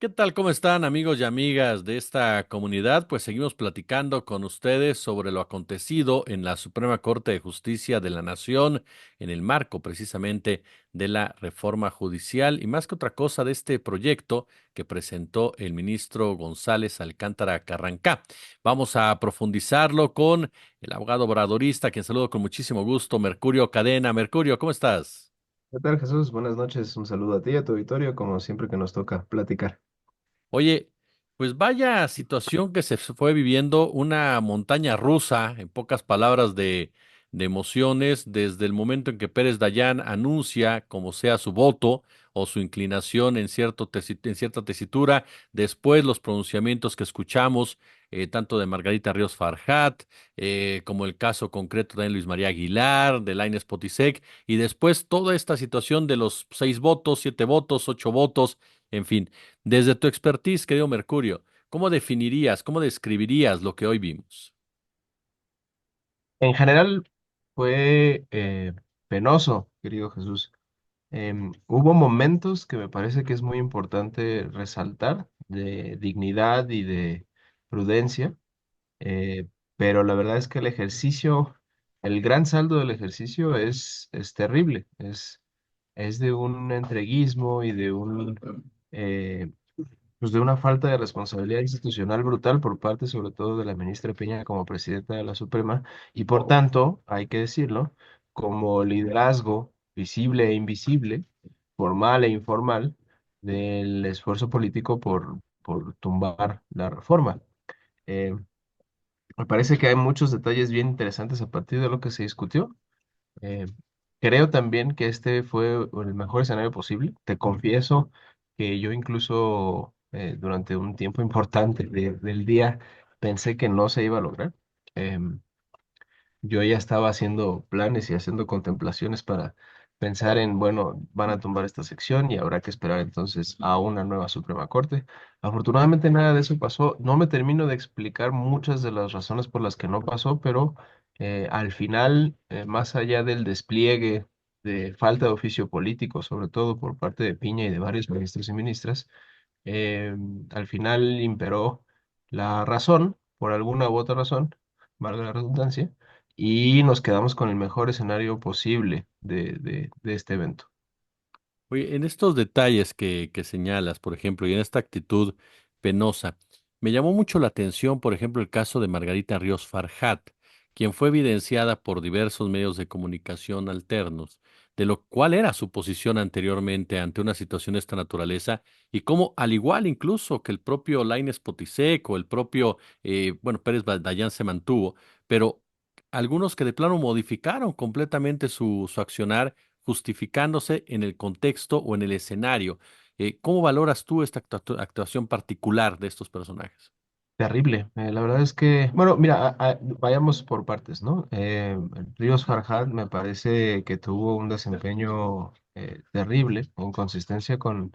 ¿Qué tal? ¿Cómo están amigos y amigas de esta comunidad? Pues seguimos platicando con ustedes sobre lo acontecido en la Suprema Corte de Justicia de la Nación en el marco precisamente de la reforma judicial y más que otra cosa de este proyecto que presentó el ministro González Alcántara Carrancá. Vamos a profundizarlo con el abogado obradorista, quien saludo con muchísimo gusto, Mercurio Cadena. Mercurio, ¿cómo estás? ¿Qué tal, Jesús? Buenas noches. Un saludo a ti y a tu auditorio, como siempre que nos toca platicar. Oye, pues vaya situación que se fue viviendo, una montaña rusa, en pocas palabras, de emociones, desde el momento en que Pérez Dayán anuncia como sea su voto o su inclinación en en cierta tesitura, después los pronunciamientos que escuchamos, tanto de Margarita Ríos Farjat, como el caso concreto de Luis María Aguilar, de Lainez Potisek, y después toda esta situación de los 6 votos, 7 votos, 8 votos, en fin. Desde tu expertise, querido Mercurio, ¿cómo definirías, cómo describirías lo que hoy vimos? En general fue penoso, querido Jesús. Hubo momentos que me parece que es muy importante resaltar de dignidad y de prudencia, eh, pero la verdad es que el gran saldo del ejercicio es terrible. Es de un entreguismo y eh, pues de una falta de responsabilidad institucional brutal por parte sobre todo de la ministra Peña como presidenta de la Suprema y por tanto, hay que decirlo, como liderazgo visible e invisible, formal e informal, del esfuerzo político por tumbar la reforma. Eh, Me parece que hay muchos detalles bien interesantes a partir de lo que se discutió. Eh, Creo también que este fue el mejor escenario posible. Te confieso que yo incluso durante un tiempo importante del día pensé que no se iba a lograr. Em, yo ya estaba haciendo planes y haciendo contemplaciones para pensar en, bueno, van a tumbar esta sección y habrá que esperar entonces a una nueva Suprema Corte. Afortunadamente nada de eso pasó. No me termino de explicar muchas de las razones por las que no pasó, pero al final, más allá del despliegue de falta de oficio político, sobre todo por parte de Piña y de varios ministros y ministras, eh, al final imperó la razón, por alguna u otra razón, valga la redundancia, y nos quedamos con el mejor escenario posible de este evento. Oye, en estos detalles que señalas, por ejemplo, y en esta actitud penosa, me llamó mucho la atención, por ejemplo, el caso de Margarita Ríos Farjat, quien fue evidenciada por diversos medios de comunicación alternos, de lo cual era su posición anteriormente ante una situación de esta naturaleza, y cómo, al igual incluso que el propio Lainez Potisek o el propio, bueno, Pérez Dayán se mantuvo, pero algunos que de plano modificaron completamente su accionar justificándose en el contexto o en el escenario. ¿Cómo valoras tú esta actuación particular de estos personajes? Terrible. La verdad es que, bueno, mira, vayamos por partes, ¿no? Ríos Farhat me parece que tuvo un desempeño terrible, en consistencia con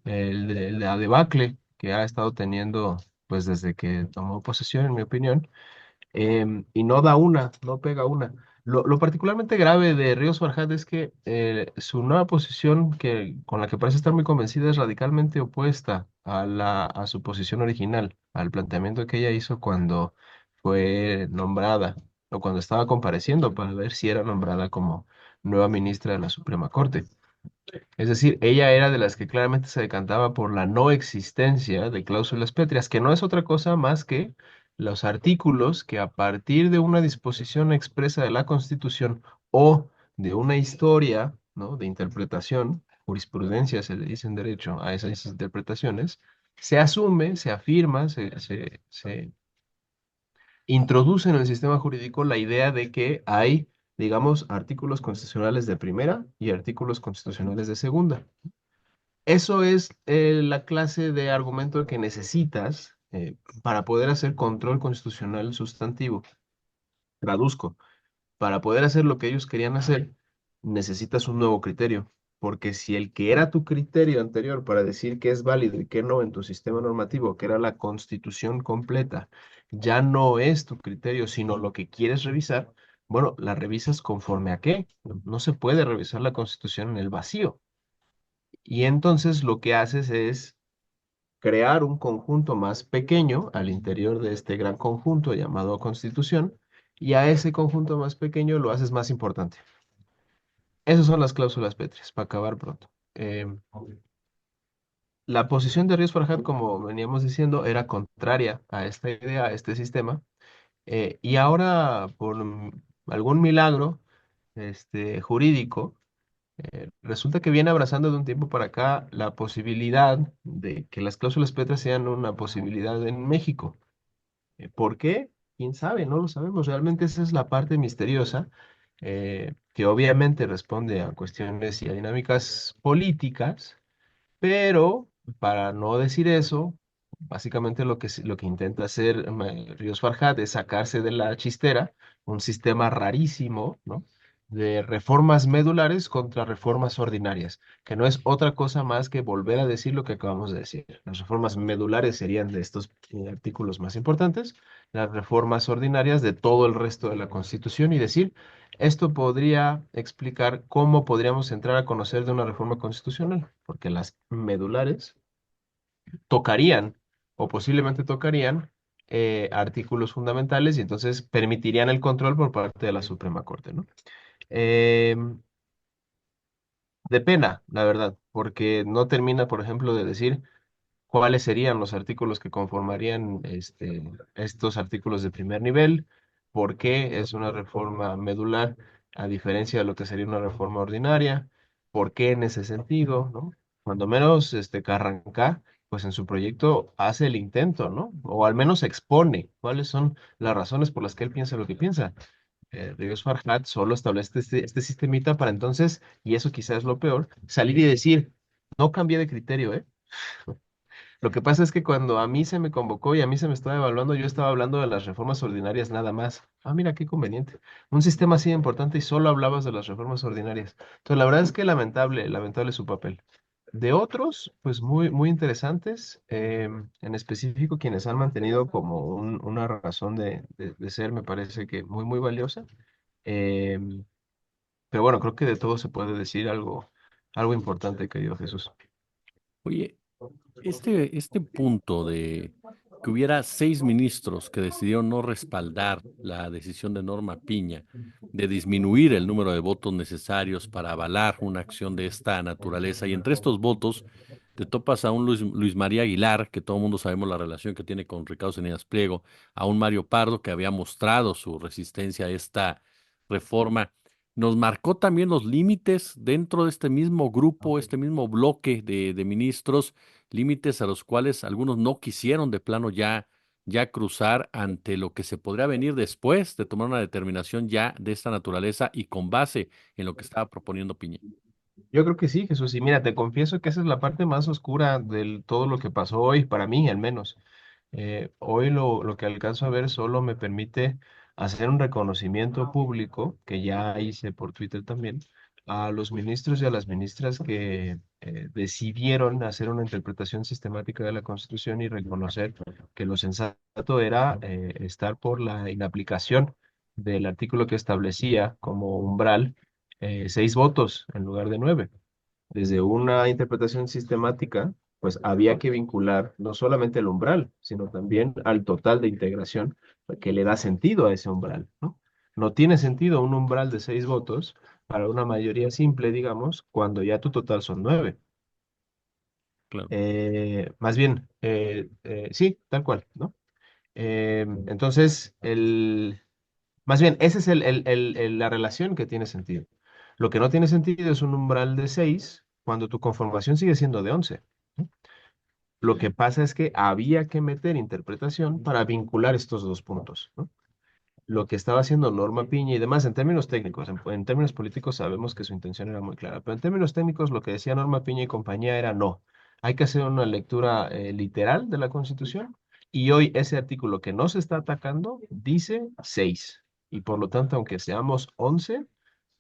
la debacle que ha estado teniendo, pues desde que tomó posesión, en mi opinión. Y no da una, no pega una. Lo particularmente grave de Ríos Farjat es que su nueva posición, con la que parece estar muy convencida, es radicalmente opuesta a su posición original, al planteamiento que ella hizo cuando fue nombrada o cuando estaba compareciendo para ver si era nombrada como nueva ministra de la Suprema Corte. Es decir, ella era de las que claramente se decantaba por la no existencia de cláusulas pétreas, que no es otra cosa más que los artículos que a partir de una disposición expresa de la Constitución o de una historia, ¿no?, de interpretación, jurisprudencia se le dice en derecho a esas interpretaciones, se asume, se afirma, se introduce en el sistema jurídico la idea de que hay, digamos, artículos constitucionales de primera y artículos constitucionales de segunda. Eso es la clase de argumento que necesitas para poder hacer control constitucional sustantivo. Traduzco. Para poder hacer lo que ellos querían hacer, necesitas un nuevo criterio. Porque si el que era tu criterio anterior para decir qué es válido y qué no en tu sistema normativo, que era la constitución completa, ya no es tu criterio, sino lo que quieres revisar, bueno, la revisas conforme a qué. No se puede revisar la constitución en el vacío. Y entonces lo que haces es crear un conjunto más pequeño al interior de este gran conjunto llamado Constitución, y a ese conjunto más pequeño lo haces más importante. Esas son las cláusulas pétreas, para acabar pronto. La posición de Ríos Farhat, como veníamos diciendo, era contraria a esta idea, a este sistema, y ahora, por algún milagro jurídico, resulta que viene abrazando de un tiempo para acá la posibilidad de que las cláusulas pétreas sean una posibilidad en México. ¿Por qué? ¿Quién sabe? No lo sabemos. Realmente esa es la parte misteriosa, que obviamente responde a cuestiones y a dinámicas políticas, pero para no decir eso, básicamente lo que intenta hacer Ríos Farjat es sacarse de la chistera un sistema rarísimo, ¿no? De reformas medulares contra reformas ordinarias, que no es otra cosa más que volver a decir lo que acabamos de decir. Las reformas medulares serían de estos artículos más importantes, las reformas ordinarias de todo el resto de la Constitución, y decir, esto podría explicar cómo podríamos entrar a conocer de una reforma constitucional, porque las medulares tocarían o posiblemente tocarían artículos fundamentales, y entonces permitirían el control por parte de la Suprema Corte, ¿no? De pena, la verdad, porque no termina, por ejemplo, de decir cuáles serían los artículos que conformarían estos artículos de primer nivel, por qué es una reforma medular a diferencia de lo que sería una reforma ordinaria, por qué en ese sentido, ¿no? Cuando menos Carranca, pues en su proyecto hace el intento, ¿no? O al menos expone cuáles son las razones por las que él piensa lo que piensa. Ríos Farhat solo establece este sistemita para entonces, y eso quizás es lo peor, salir y decir, no cambié de criterio, ¿eh? Lo que pasa es que cuando a mí se me convocó y a mí se me estaba evaluando, yo estaba hablando de las reformas ordinarias nada más. Ah, mira, qué conveniente. Un sistema así de importante y solo hablabas de las reformas ordinarias. Entonces, la verdad es que lamentable, lamentable su papel. De otros, pues muy, muy interesantes, en específico quienes han mantenido como una razón de ser, me parece que muy, muy valiosa. Em, pero bueno, creo que de todo se puede decir algo importante, querido Jesús. Oye, este punto de que hubiera 6 ministros que decidieron no respaldar la decisión de Norma Piña de disminuir el número de votos necesarios para avalar una acción de esta naturaleza, y entre estos votos te topas a un Luis María Aguilar, que todo el mundo sabemos la relación que tiene con Ricardo Salinas Pliego, a un Mario Pardo que había mostrado su resistencia a esta reforma. Nos marcó también los límites dentro de este mismo grupo, este mismo bloque de ministros, límites a los cuales algunos no quisieron de plano ya cruzar ante lo que se podría venir después de tomar una determinación ya de esta naturaleza y con base en lo que estaba proponiendo Piña. Yo creo que sí, Jesús. Y mira, te confieso que esa es la parte más oscura de todo lo que pasó hoy, para mí al menos. Hoy lo que alcanzo a ver solo me permite hacer un reconocimiento público, que ya hice por Twitter también, a los ministros y a las ministras que decidieron hacer una interpretación sistemática de la Constitución y reconocer que lo sensato era estar por la inaplicación del artículo que establecía como umbral 6 votos en lugar de 9. Desde una interpretación sistemática, pues había que vincular no solamente el umbral, sino también al total de integración que le da sentido a ese umbral, ¿no? No tiene sentido un umbral de 6 votos para una mayoría simple, digamos, cuando ya tu total son 9. Claro. Más bien, sí, tal cual, ¿no? Entonces, más bien, esa es la relación que tiene sentido. Lo que no tiene sentido es un umbral de 6 cuando tu conformación sigue siendo de 11, ¿no? Lo que pasa es que había que meter interpretación para vincular estos dos puntos, ¿no? Lo que estaba haciendo Norma Piña y demás, en términos técnicos, en términos políticos sabemos que su intención era muy clara, pero en términos técnicos lo que decía Norma Piña y compañía era no, hay que hacer una lectura literal de la Constitución, y hoy ese artículo que no se está atacando dice 6, y por lo tanto, aunque seamos 11,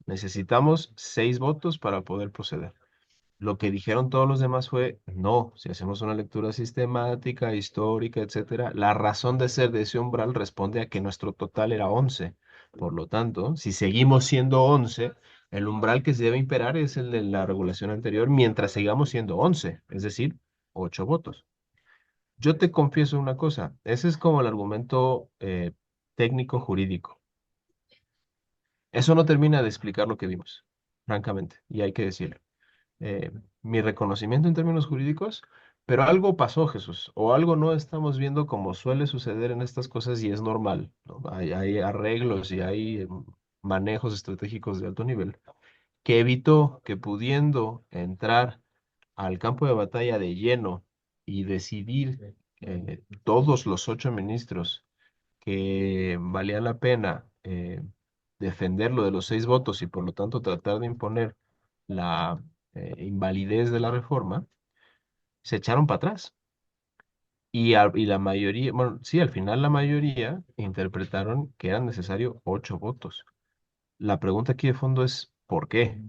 necesitamos 6 votos para poder proceder. Lo que dijeron todos los demás fue, no, si hacemos una lectura sistemática, histórica, etcétera, la razón de ser de ese umbral responde a que nuestro total era 11. Por lo tanto, si seguimos siendo 11, el umbral que se debe imperar es el de la regulación anterior mientras sigamos siendo 11, es decir, 8 votos. Yo te confieso una cosa, ese es como el argumento técnico jurídico. Eso no termina de explicar lo que vimos, francamente, y hay que decirlo. Mi reconocimiento en términos jurídicos, pero algo pasó, Jesús, o algo no estamos viendo como suele suceder en estas cosas y es normal, ¿no? Hay arreglos y hay manejos estratégicos de alto nivel que evitó que pudiendo entrar al campo de batalla de lleno y decidir todos los 8 ministros que valía la pena defender lo de los 6 votos y por lo tanto tratar de imponer la invalidez de la reforma, se echaron para atrás. Y la mayoría, bueno, sí, al final la mayoría interpretaron que eran necesarios 8 votos. La pregunta aquí de fondo es, ¿por qué?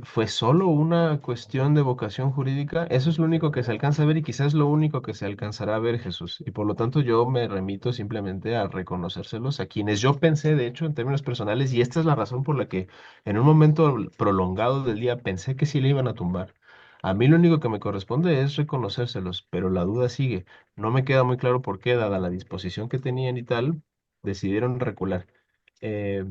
¿Fue solo una cuestión de vocación jurídica? Eso es lo único que se alcanza a ver y quizás lo único que se alcanzará a ver, Jesús. Y por lo tanto yo me remito simplemente a reconocérselos a quienes yo pensé, de hecho, en términos personales, y esta es la razón por la que en un momento prolongado del día pensé que sí le iban a tumbar. A mí lo único que me corresponde es reconocérselos, pero la duda sigue. No me queda muy claro por qué, dada la disposición que tenían y tal, decidieron recular. Eh,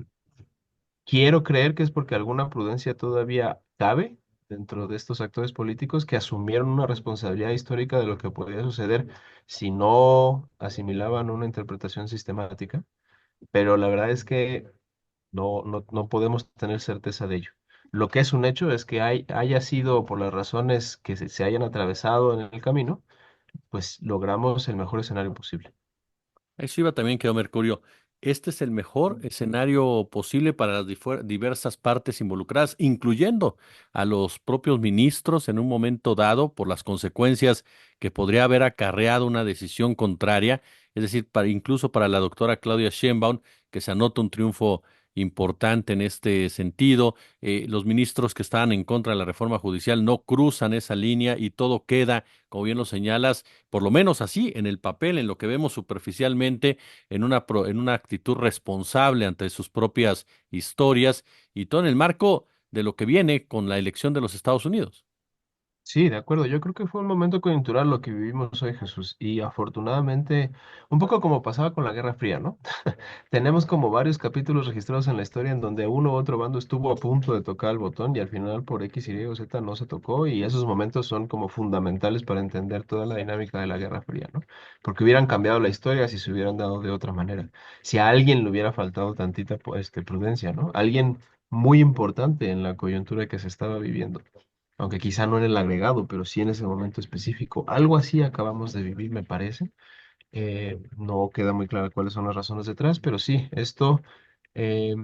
Quiero creer que es porque alguna prudencia todavía cabe dentro de estos actores políticos que asumieron una responsabilidad histórica de lo que podía suceder si no asimilaban una interpretación sistemática, pero la verdad es que no podemos tener certeza de ello. Lo que es un hecho es que haya sido por las razones que se hayan atravesado en el camino, pues logramos el mejor escenario posible. Eso iba también, quedó Mercurio. Este es el mejor escenario posible para las diversas partes involucradas, incluyendo a los propios ministros en un momento dado por las consecuencias que podría haber acarreado una decisión contraria, es decir, incluso para la doctora Claudia Sheinbaum, que se anota un triunfo importante en este sentido. Los ministros que estaban en contra de la reforma judicial no cruzan esa línea y todo queda, como bien lo señalas, por lo menos así, en el papel, en lo que vemos superficialmente, en una actitud responsable ante sus propias historias y todo en el marco de lo que viene con la elección de los Estados Unidos. Sí, de acuerdo. Yo creo que fue un momento coyuntural lo que vivimos hoy, Jesús. Y afortunadamente, un poco como pasaba con la Guerra Fría, ¿no? Tenemos como varios capítulos registrados en la historia en donde uno u otro bando estuvo a punto de tocar el botón y al final por X, Y o Z no se tocó y esos momentos son como fundamentales para entender toda la dinámica de la Guerra Fría, ¿no? Porque hubieran cambiado la historia si se hubieran dado de otra manera. Si a alguien le hubiera faltado tantita prudencia, ¿no? Alguien muy importante en la coyuntura que se estaba viviendo, aunque quizá no en el agregado, pero sí en ese momento específico. Algo así acabamos de vivir, me parece. No queda muy claro cuáles son las razones detrás, pero sí, esto eh,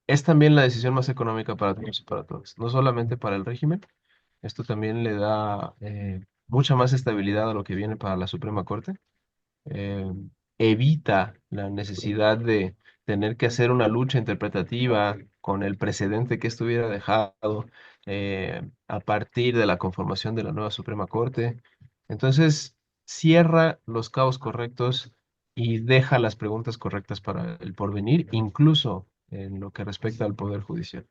es también la decisión más económica para todos y para todas, no solamente para el régimen, esto también le da mucha más estabilidad a lo que viene para la Suprema Corte, eh, evita la necesidad de tener que hacer una lucha interpretativa con el precedente que estuviera dejado a partir de la conformación de la nueva Suprema Corte. Entonces, cierra los cabos correctos y deja las preguntas correctas para el porvenir, incluso en lo que respecta al Poder Judicial.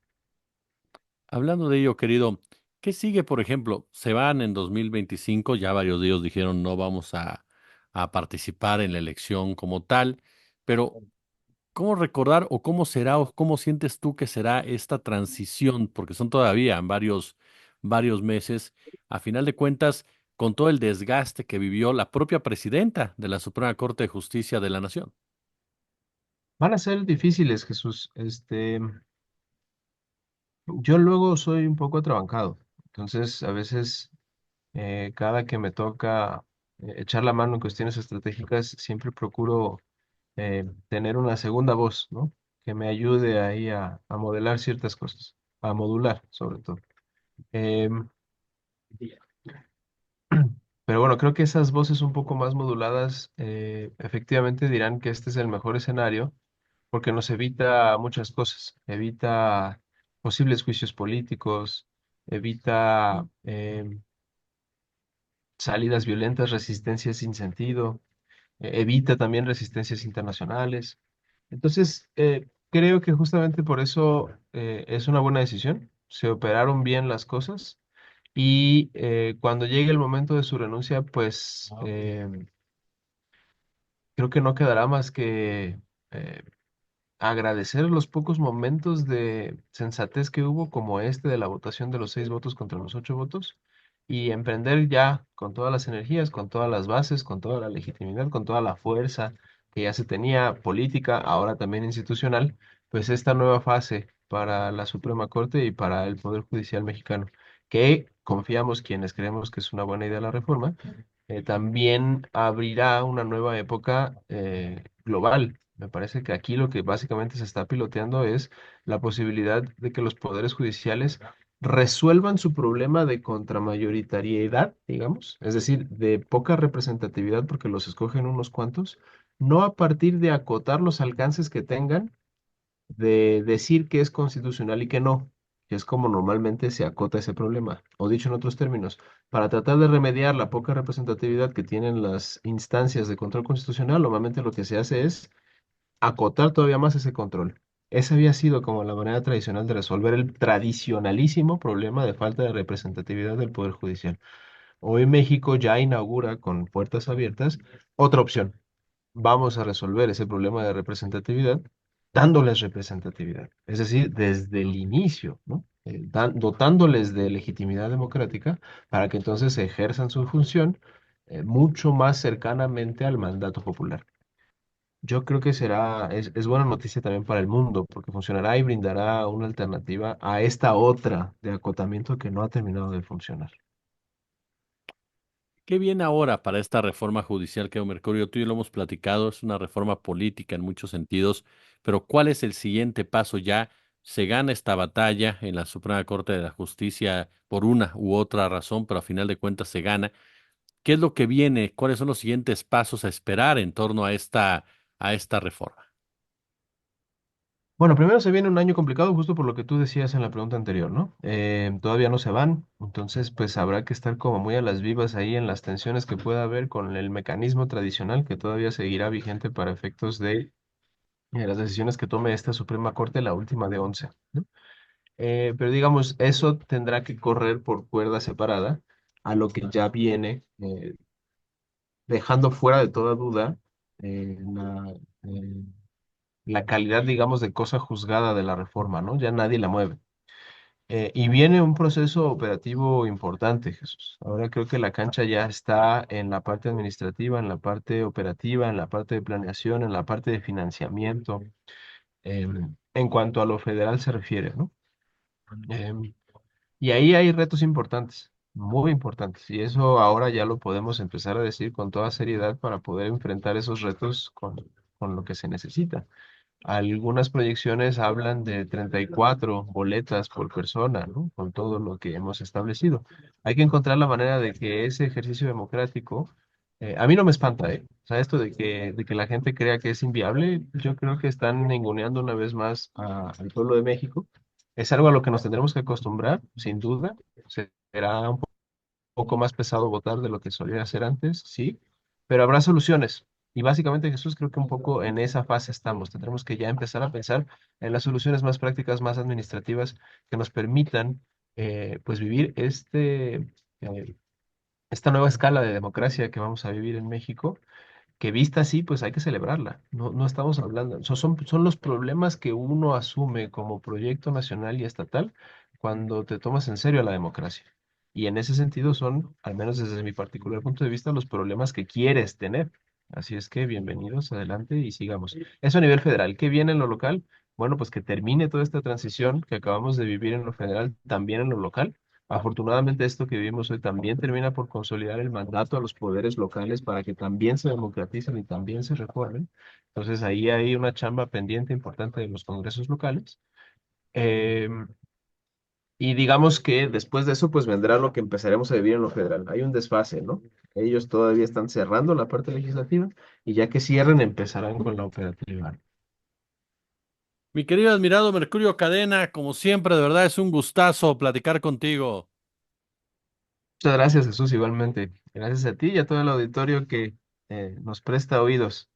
Hablando de ello, querido, ¿qué sigue, por ejemplo? Se van en 2025, ya varios de ellos dijeron no vamos a participar en la elección como tal, pero ¿cómo recordar o cómo será o cómo sientes tú que será esta transición? Porque son todavía varios meses, a final de cuentas, con todo el desgaste que vivió la propia presidenta de la Suprema Corte de Justicia de la Nación. Van a ser difíciles, Jesús. Yo luego soy un poco atrabancado, entonces a veces cada que me toca echar la mano en cuestiones estratégicas, siempre procuro tener una segunda voz, ¿no? Que me ayude ahí a modelar ciertas cosas, a modular sobre todo. Em, pero bueno, creo que esas voces un poco más moduladas efectivamente dirán que este es el mejor escenario porque nos evita muchas cosas, evita posibles juicios políticos, evita salidas violentas, resistencias sin sentido, evita también resistencias internacionales. Entonces, creo que justamente por eso es una buena decisión. Se operaron bien las cosas Y cuando llegue el momento de su renuncia, pues creo que no quedará más que eh, agradecer los pocos momentos de sensatez que hubo, como este de la votación de los 6 votos contra los 8 votos, y emprender ya con todas las energías, con todas las bases, con toda la legitimidad, con toda la fuerza que ya se tenía política, ahora también institucional, pues esta nueva fase para la Suprema Corte y para el Poder Judicial mexicano, que confiamos quienes creemos que es una buena idea la reforma, también abrirá una nueva época global. Me parece que aquí lo que básicamente se está piloteando es la posibilidad de que los poderes judiciales resuelvan su problema de contramayoritariedad, digamos, es decir, de poca representatividad porque los escogen unos cuantos, no a partir de acotar los alcances que tengan, de decir que es constitucional y que no, que es como normalmente se acota ese problema. O dicho en otros términos, para tratar de remediar la poca representatividad que tienen las instancias de control constitucional, normalmente lo que se hace es acotar todavía más ese control. Esa había sido como la manera tradicional de resolver el tradicionalísimo problema de falta de representatividad del Poder Judicial. Hoy México ya inaugura con puertas abiertas otra opción. Vamos a resolver ese problema de representatividad dándoles representatividad, es decir, desde el inicio, ¿no? Dotándoles de legitimidad democrática para que entonces ejerzan su función mucho más cercanamente al mandato popular. Yo creo que es buena noticia también para el mundo, porque funcionará y brindará una alternativa a esta otra de acotamiento que no ha terminado de funcionar. ¿Qué viene ahora para esta reforma judicial que Mercurio? Tú y yo lo hemos platicado, es una reforma política en muchos sentidos, pero ¿cuál es el siguiente paso? Ya se gana esta batalla en la Suprema Corte de la Justicia por una u otra razón, pero a final de cuentas se gana. ¿Qué es lo que viene? ¿Cuáles son los siguientes pasos a esperar en torno a esta reforma? Bueno, primero se viene un año complicado, justo por lo que tú decías en la pregunta anterior, ¿no? Todavía no se van, entonces pues habrá que estar como muy a las vivas ahí en las tensiones que pueda haber con el mecanismo tradicional que todavía seguirá vigente para efectos de las decisiones que tome esta Suprema Corte, la última de 11, ¿no? Pero digamos, eso tendrá que correr por cuerda separada a lo que ya viene, dejando fuera de toda duda eh, la calidad, digamos, de cosa juzgada de la reforma, ¿no? Ya nadie la mueve. Y viene un proceso operativo importante, Jesús. Ahora creo que la cancha ya está en la parte administrativa, en la parte operativa, en la parte de planeación, en la parte de financiamiento, en cuanto a lo federal se refiere, ¿no? Em, y ahí hay retos importantes, muy importantes, y eso ahora ya lo podemos empezar a decir con toda seriedad para poder enfrentar esos retos con lo que se necesita. Algunas proyecciones hablan de 34 boletas por persona, ¿no? Con todo lo que hemos establecido. Hay que encontrar la manera de que ese ejercicio democrático, a mí no me espanta, ¿eh? O sea, esto de que la gente crea que es inviable, yo creo que están ninguneando una vez más al pueblo de México. Es algo a lo que nos tendremos que acostumbrar, sin duda. Será un poco más pesado votar de lo que solía hacer antes, sí, pero habrá soluciones. Y básicamente, Jesús, creo que un poco en esa fase estamos. Tendremos que ya empezar a pensar en las soluciones más prácticas, más administrativas, que nos permitan, pues, vivir esta nueva escala de democracia que vamos a vivir en México, que vista así, pues hay que celebrarla. No, no estamos hablando, son los problemas que uno asume como proyecto nacional y estatal cuando te tomas en serio a la democracia. Y en ese sentido son, al menos desde mi particular punto de vista, los problemas que quieres tener. Así es que bienvenidos, adelante y sigamos. Eso a nivel federal. ¿Qué viene en lo local? Bueno, pues que termine toda esta transición que acabamos de vivir en lo federal, también en lo local. Afortunadamente, esto que vivimos hoy también termina por consolidar el mandato a los poderes locales para que también se democraticen y también se reformen. Entonces, ahí hay una chamba pendiente importante de los congresos locales. Eh, y digamos que después de eso, pues vendrá lo que empezaremos a vivir en lo federal. Hay un desfase, ¿no? Ellos todavía están cerrando la parte legislativa y ya que cierren, empezarán con la operativa. Mi querido admirado Mercurio Cadena, como siempre, de verdad es un gustazo platicar contigo. Muchas gracias, Jesús, igualmente. Gracias a ti y a todo el auditorio que nos presta oídos.